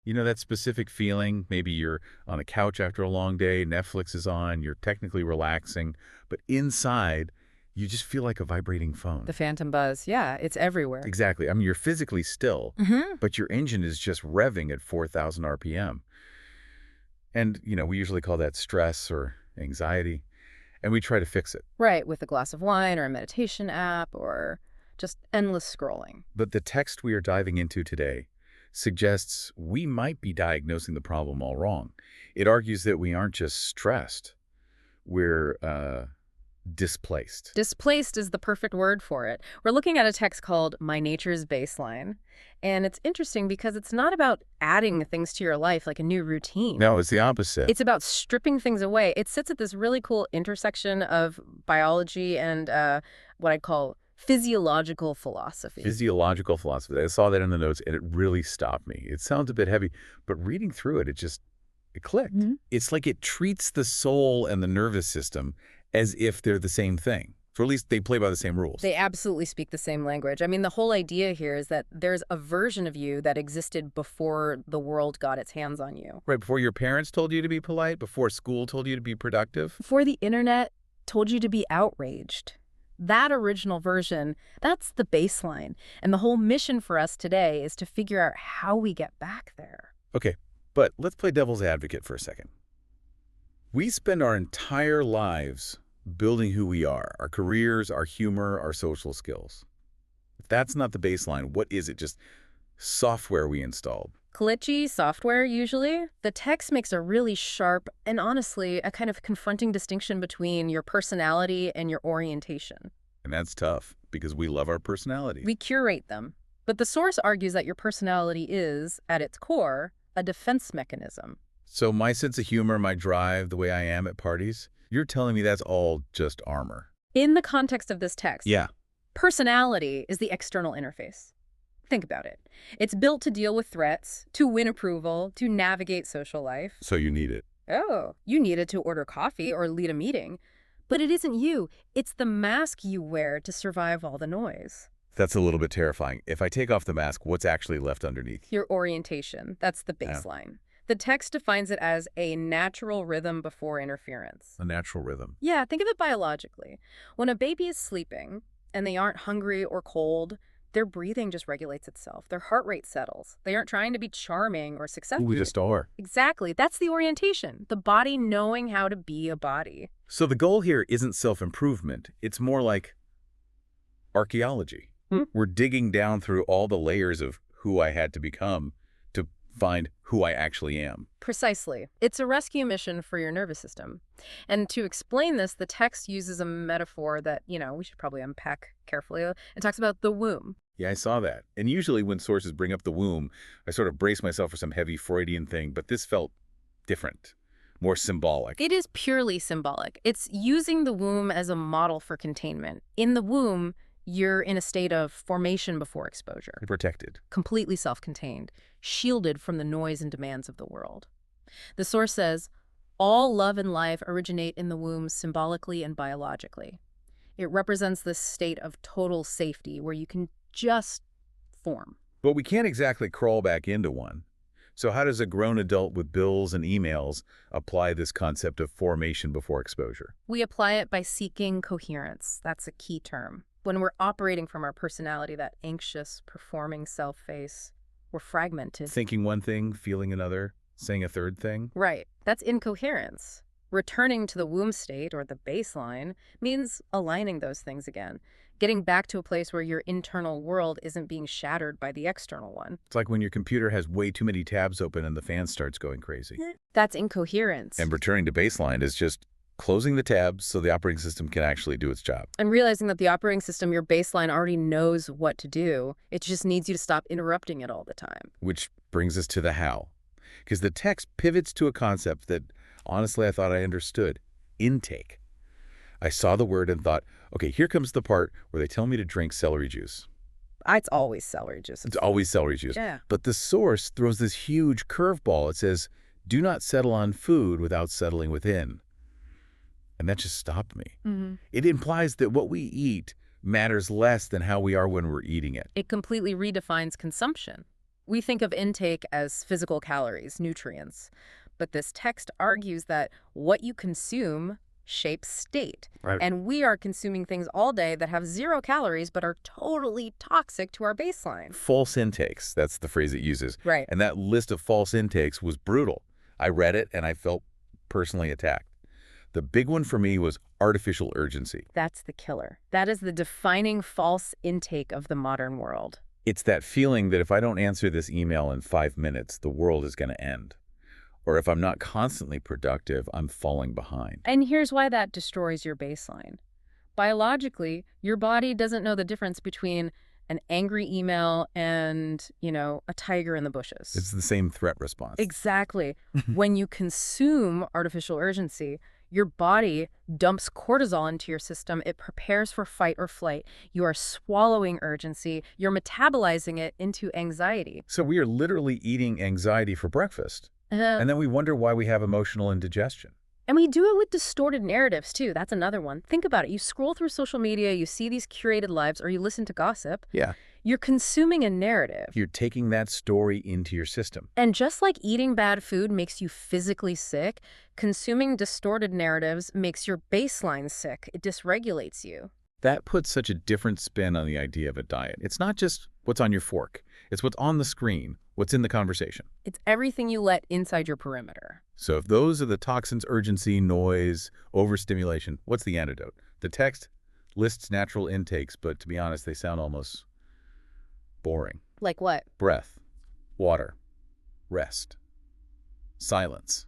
You know that specific feeling? Maybe you're on the couch after a long day, Netflix is on, you're technically relaxing, but inside, you just feel like a vibrating phone. The phantom buzz, yeah, it's everywhere. Exactly. I mean, you're physically still, Hmm. but your engine is just revving at 4,000 RPM. And, we usually call that stress or anxiety, and we try to fix it. Right, with a glass of wine or a meditation app or just endless scrolling. But the text we are diving into today suggests we might be diagnosing the problem all wrong. It argues that we aren't just stressed, we're displaced. Displaced is the perfect word for it. We're looking at a text called My Nature's Baseline. And it's interesting because it's not about adding things to your life like a new routine. No, it's the opposite. It's about stripping things away. It sits at this really cool intersection of biology and what I'd call physiological philosophy. Physiological philosophy. I saw that in the notes, and it really stopped me. It sounds a bit heavy, but reading through it, it clicked. Mhm. It's like it treats the soul and the nervous system as if they're the same thing. Or at least they play by the same rules. They absolutely speak the same language. I mean, the whole idea here is that there's a version of you that existed before the world got its hands on you. Right, before your parents told you to be polite, before school told you to be productive. Before the internet told you to be outraged. That original version, that's the baseline. And the whole mission for us today is to figure out how we get back there. Okay, but let's play devil's advocate for a second. We spend our entire lives building who we are, our careers, our humor, our social skills. If that's not the baseline, what is it? Just software we installed. Glitchy software, usually. The text makes a really sharp and honestly a kind of confronting distinction between your personality and your orientation. And that's tough because we love our personality. We curate them. But the source argues that your personality is, at its core, a defense mechanism. So my sense of humor, my drive, the way I am at parties, you're telling me that's all just armor. In the context of this text, Yeah. personality is the external interface. Think about it. It's built to deal with threats, to win approval, to navigate social life. So you need it. Oh, you need it to order coffee or lead a meeting. But it isn't you. It's the mask you wear to survive all the noise. That's a little bit terrifying. If I take off the mask, what's actually left underneath? Your orientation, that's the baseline. The text defines it as a natural rhythm before interference. A natural rhythm. Yeah, think of it biologically. When a baby is sleeping and they aren't hungry or cold, their breathing just regulates itself. Their heart rate settles. They aren't trying to be charming or successful. We just are. Exactly. That's the orientation. The body knowing how to be a body. So the goal here isn't self-improvement. It's more like archaeology. We're digging down through all the layers of who I had to become to find who I actually am. Precisely. It's a rescue mission for your nervous system. And to explain this, the text uses a metaphor that, we should probably unpack carefully. It talks about the womb. Yeah, I saw that. And usually when sources bring up the womb, I sort of brace myself for some heavy Freudian thing, but this felt different, more symbolic. It is purely symbolic. It's using the womb as a model for containment. In the womb, you're in a state of formation before exposure. Protected. Completely self-contained, shielded from the noise and demands of the world. The source says, all love and life originate in the womb symbolically and biologically. It represents this state of total safety where you can just form. But we can't exactly crawl back into one. So how does a grown adult with bills and emails apply this concept of formation before exposure? We apply it by seeking coherence. That's a key term. When we're operating from our personality, that anxious, performing self-face, we're fragmented. Thinking one thing, feeling another, saying a third thing? Right. That's incoherence. Returning to the womb state, or the baseline, means aligning those things again. Getting back to a place where your internal world isn't being shattered by the external one. It's like when your computer has way too many tabs open and the fan starts going crazy. That's incoherence. And returning to baseline is just closing the tabs so the operating system can actually do its job. And realizing that the operating system, your baseline, already knows what to do. It just needs you to stop interrupting it all the time. Which brings us to the how. Because the text pivots to a concept that, honestly, I thought I understood. Intake. I saw the word and thought, okay, here comes the part where they tell me to drink celery juice. It's always celery juice. It's always celery juice. Yeah. But the source throws this huge curveball. It says, do not settle on food without settling within. And that just stopped me. It implies that what we eat matters less than how we are when we're eating it. It completely redefines consumption. We think of intake as physical calories, nutrients. But this text argues that what you consume shapes state. Right. And we are consuming things all day that have 0 calories but are totally toxic to our baseline. False intakes, that's the phrase it uses. Right. And that list of false intakes was brutal. I read it and I felt personally attacked. The big one for me was artificial urgency. That's the killer. That is the defining false intake of the modern world. It's that feeling that if I don't answer this email in 5 minutes, the world is going to end. Or if I'm not constantly productive, I'm falling behind. And here's why that destroys your baseline. Biologically, your body doesn't know the difference between an angry email and, a tiger in the bushes. It's the same threat response. Exactly. When you consume artificial urgency, your body dumps cortisol into your system. It prepares for fight or flight. You are swallowing urgency. You're metabolizing it into anxiety. So we are literally eating anxiety for breakfast. And then we wonder why we have emotional indigestion. And we do it with distorted narratives, too. That's another one. Think about it. You scroll through social media, you see these curated lives, or you listen to gossip. Yeah. You're consuming a narrative. You're taking that story into your system. And just like eating bad food makes you physically sick, consuming distorted narratives makes your baseline sick. It dysregulates you. That puts such a different spin on the idea of a diet. It's not just what's on your fork. It's what's on the screen, what's in the conversation. It's everything you let inside your perimeter. So if those are the toxins, urgency, noise, overstimulation, what's the antidote? The text lists natural intakes, but to be honest, they sound almost boring. Like what? Breath, water, rest, silence,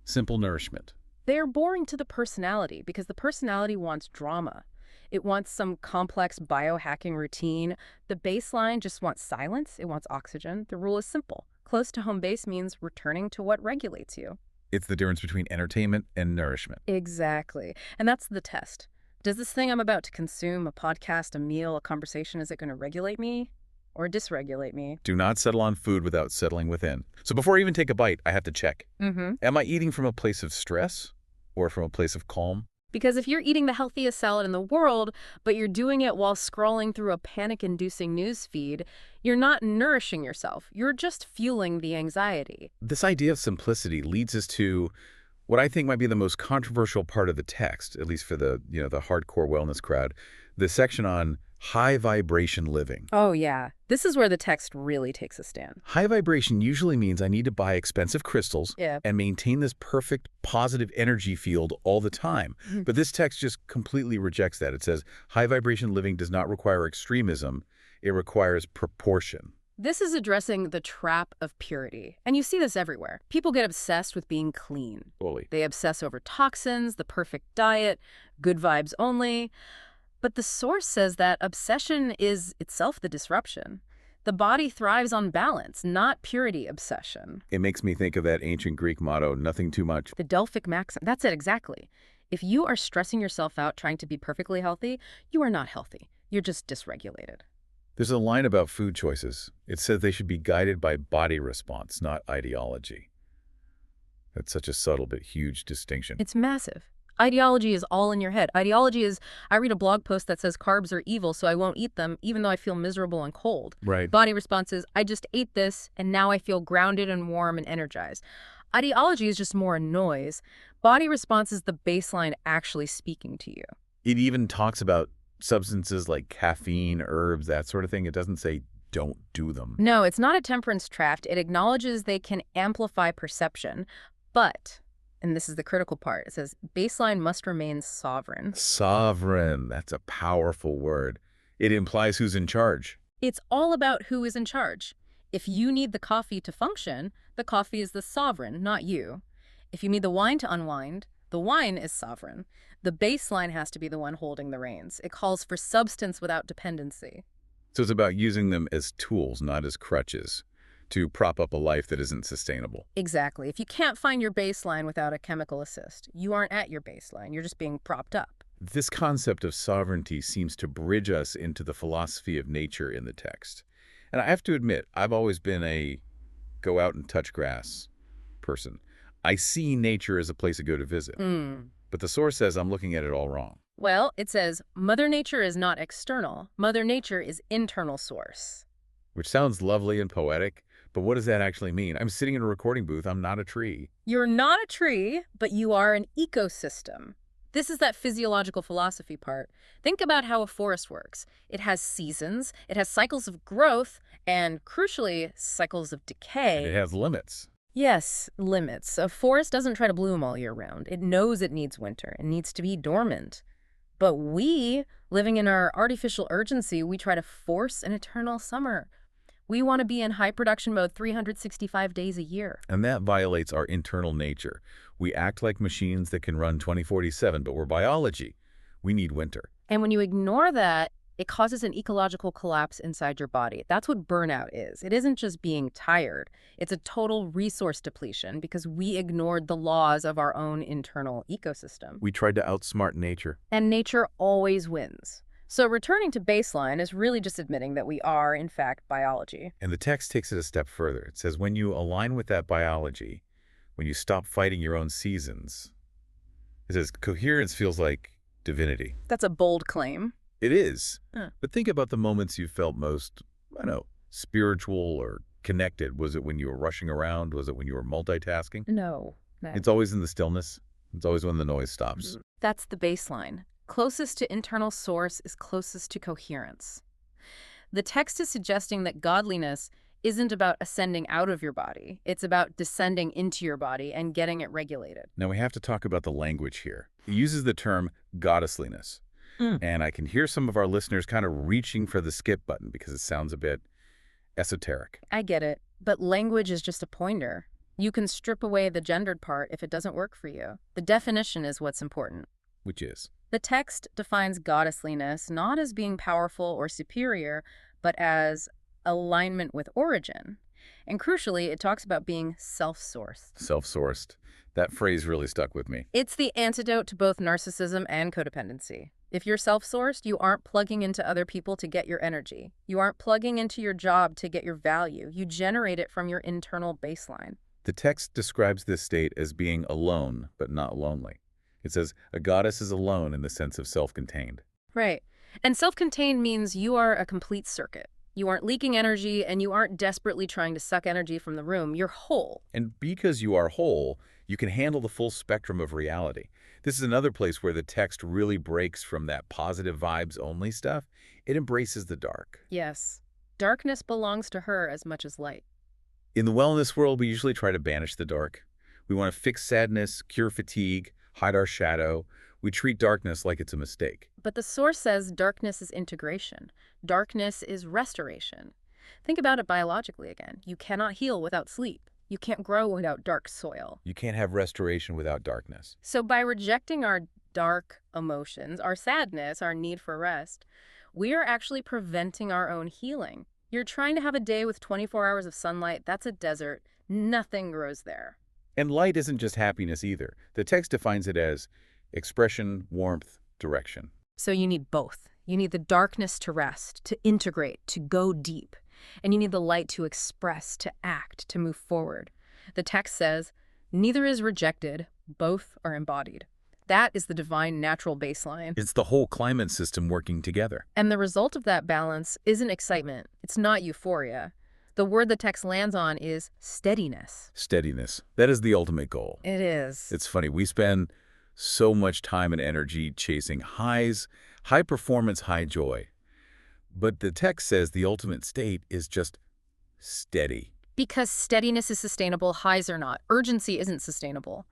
simple nourishment. They're boring to the personality because the personality wants drama. It wants some complex biohacking routine. The baseline just wants silence. It wants oxygen. The rule is simple. Close to home base means returning to what regulates you. It's the difference between entertainment and nourishment. Exactly. And that's the test. Does this thing I'm about to consume, a podcast, a meal, a conversation, is it going to regulate me or dysregulate me? Do not settle on food without settling within. So before I even take a bite, I have to check. Am I eating from a place of stress or from a place of calm? Because if you're eating the healthiest salad in the world, but you're doing it while scrolling through a panic-inducing news feed, you're not nourishing yourself. You're just fueling the anxiety. This idea of simplicity leads us to what I think might be the most controversial part of the text, at least for the hardcore wellness crowd, the section on high vibration living. Oh, yeah. This is where the text really takes a stand. High vibration usually means I need to buy expensive crystals and maintain this perfect positive energy field all the time. But this text just completely rejects that. It says high vibration living does not require extremism. It requires proportion. This is addressing the trap of purity. And you see this everywhere. People get obsessed with being clean. Fully. They obsess over toxins, the perfect diet, good vibes only. But the source says that obsession is itself the disruption. The body thrives on balance, not purity obsession. It makes me think of that ancient Greek motto, nothing too much. The Delphic maxim, that's it exactly. If you are stressing yourself out trying to be perfectly healthy, you are not healthy. You're just dysregulated. There's a line about food choices. It says they should be guided by body response, not ideology. That's such a subtle but huge distinction. It's massive. Ideology is all in your head. Ideology is, I read a blog post that says carbs are evil, so I won't eat them, even though I feel miserable and cold. Right. Body response is, I just ate this, and now I feel grounded and warm and energized. Ideology is just more noise. Body response is the baseline actually speaking to you. It even talks about substances like caffeine, herbs, that sort of thing. It doesn't say don't do them. No, it's not a temperance trap. It acknowledges they can amplify perception, but... and this is the critical part. It says, baseline must remain sovereign. Sovereign. That's a powerful word. It implies who's in charge. It's all about who is in charge. If you need the coffee to function, the coffee is the sovereign, not you. If you need the wine to unwind, the wine is sovereign. The baseline has to be the one holding the reins. It calls for substance without dependency. So it's about using them as tools, not as crutches, to prop up a life that isn't sustainable. Exactly. If you can't find your baseline without a chemical assist, you aren't at your baseline. You're just being propped up. This concept of sovereignty seems to bridge us into the philosophy of nature in the text. And I have to admit, I've always been a go out and touch grass person. I see nature as a place to go to visit. But the source says I'm looking at it all wrong. Well, it says, Mother Nature is not external. Mother Nature is internal source. which sounds lovely and poetic, but what does that actually mean? I'm sitting in a recording booth. I'm not a tree. You're not a tree, but you are an ecosystem. This is that physiological philosophy part. Think about how a forest works. It has seasons, it has cycles of growth, and crucially, cycles of And it decay. has limits. Yes, limits. A forest doesn't try to bloom all year round. It knows it needs winter. It needs to be dormant. But we, living in our artificial urgency, we try to force an eternal summer. We want to be in high production mode 365 days a year. And that violates our internal nature. We act like machines that can run 2047, but we're biology. We need winter. And when you ignore that, it causes an ecological collapse inside your body. That's what burnout is. It isn't just being tired. It's a total resource depletion because we ignored the laws of our own internal ecosystem. We tried to outsmart nature. And nature always wins. So returning to baseline is really just admitting that we are, in fact, biology. And the text takes it a step further. It says when you align with that biology, when you stop fighting your own seasons, it says coherence feels like divinity. That's a bold claim. It is. Huh. But think about the moments you felt most, I don't know, spiritual or connected. Was it when you were rushing around? Was it when you were multitasking? No. It's always in the stillness. It's always when the noise stops. That's the baseline. Closest to internal source is closest to coherence. The text is suggesting that godliness isn't about ascending out of your body. It's about descending into your body and getting it regulated. Now we have to talk about the language here. It uses the term goddessliness. And I can hear some of our listeners kind of reaching for the skip button because it sounds a bit esoteric. I get it, but language is just a pointer. You can strip away the gendered part if it doesn't work for you. The definition is what's important. Which is? The text defines goddessliness not as being powerful or superior, but as alignment with origin. And crucially, it talks about being self-sourced. Self-sourced. That phrase really stuck with me. It's the antidote to both narcissism and codependency. If you're self-sourced, you aren't plugging into other people to get your energy. You aren't plugging into your job to get your value. You generate it from your internal baseline. The text describes this state as being alone, but not lonely. It says, a goddess is alone in the sense of self-contained. Right. And self-contained means you are a complete circuit. You aren't leaking energy, and you aren't desperately trying to suck energy from the room. You're whole. And because you are whole, you can handle the full spectrum of reality. This is another place where the text really breaks from that positive vibes only stuff. It embraces the dark. Yes. Darkness belongs to her as much as light. In the wellness world, we usually try to banish the dark. We want to fix sadness, cure fatigue, hide our shadow. We treat darkness like it's a mistake. But the Sorce says darkness is integration. Darkness is restoration. Think about it biologically again. You cannot heal without sleep. You can't grow without dark soil. You can't have restoration without darkness. So by rejecting our dark emotions, our sadness, our need for rest, we are actually preventing our own healing. You're trying to have a day with 24 hours of sunlight. That's a desert. Nothing grows there. And light isn't just happiness either. The text defines it as expression, warmth, direction. So you need both. You need the darkness to rest, to integrate, to go deep. And you need the light to express, to act, to move forward. The text says, neither is rejected, both are embodied. That is the divine natural baseline. It's the whole climate system working together. And the result of that balance isn't excitement. It's not euphoria. The word the text lands on is steadiness. Steadiness. That is the ultimate goal. It is. It's funny, we spend so much time and energy chasing highs, high performance, high joy. But the text says the ultimate state is just steady. Because steadiness is sustainable, highs are not. Urgency isn't sustainable.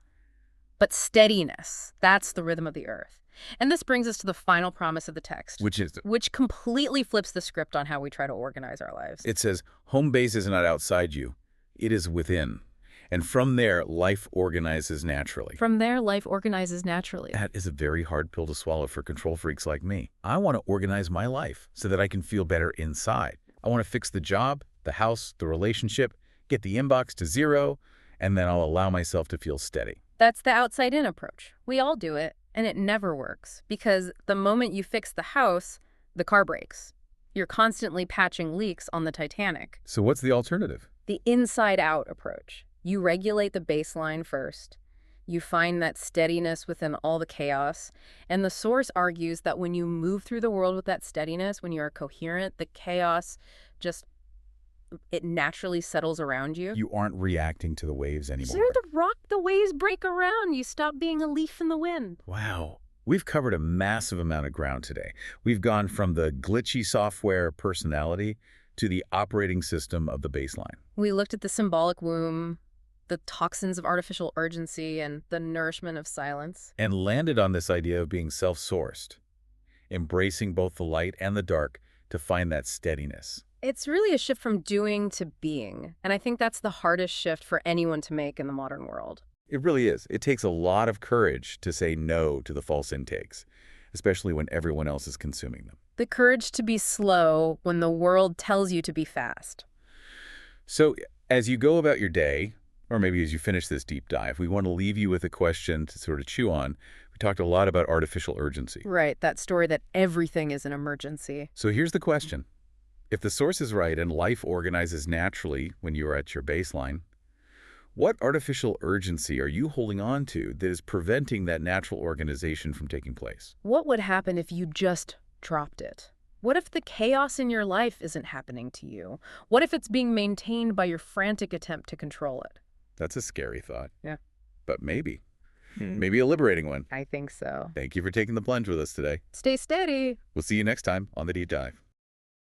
But steadiness, that's the rhythm of the earth. And this brings us to the final promise of the text. Which completely flips the script on how we try to organize our lives. It says, home base is not outside you. It is within. And from there, life organizes naturally. From there, life organizes naturally. That is a very hard pill to swallow for control freaks like me. I want to organize my life so that I can feel better inside. I want to fix the job, the house, the relationship, get the inbox to 0, and then I'll allow myself to feel steady. That's the outside-in approach. We all do it, and it never works. Because the moment you fix the house, the car breaks. You're constantly patching leaks on the Titanic. So what's the alternative? The inside-out approach. You regulate the baseline first. You find that steadiness within all the chaos. And the Sorce argues that when you move through the world with that steadiness, when you are coherent, the chaos just it naturally settles around you. You aren't reacting to the waves So anymore. the rock, the waves break around. You stop being a leaf in the wind. Wow. We've covered a massive amount of ground today. We've gone from the glitchy software personality to the operating system of the baseline. We looked at the symbolic womb, the toxins of artificial urgency, and the nourishment of silence. And landed on this idea of being self-sourced, embracing both the light and the dark to find that steadiness. It's really a shift from doing to being, and I think that's the hardest shift for anyone to make in the modern world. It really is. It takes a lot of courage to say no to the false intakes, especially when everyone else is consuming them. The courage to be slow when the world tells you to be fast. So as you go about your day, or maybe as you finish this deep dive, we want to leave you with a question to sort of chew on. We talked a lot about artificial urgency. Right, that story that everything is an emergency. So here's the question. If the source is right and life organizes naturally when you are at your baseline, what artificial urgency are you holding on to that is preventing that natural organization from taking place? What would happen if you just dropped it? What if the chaos in your life isn't happening to you? What if it's being maintained by your frantic attempt to control it? That's a scary thought. Yeah. But maybe a liberating one. I think so. Thank you for taking the plunge with us today. Stay steady. We'll see you next time on The Deep Dive.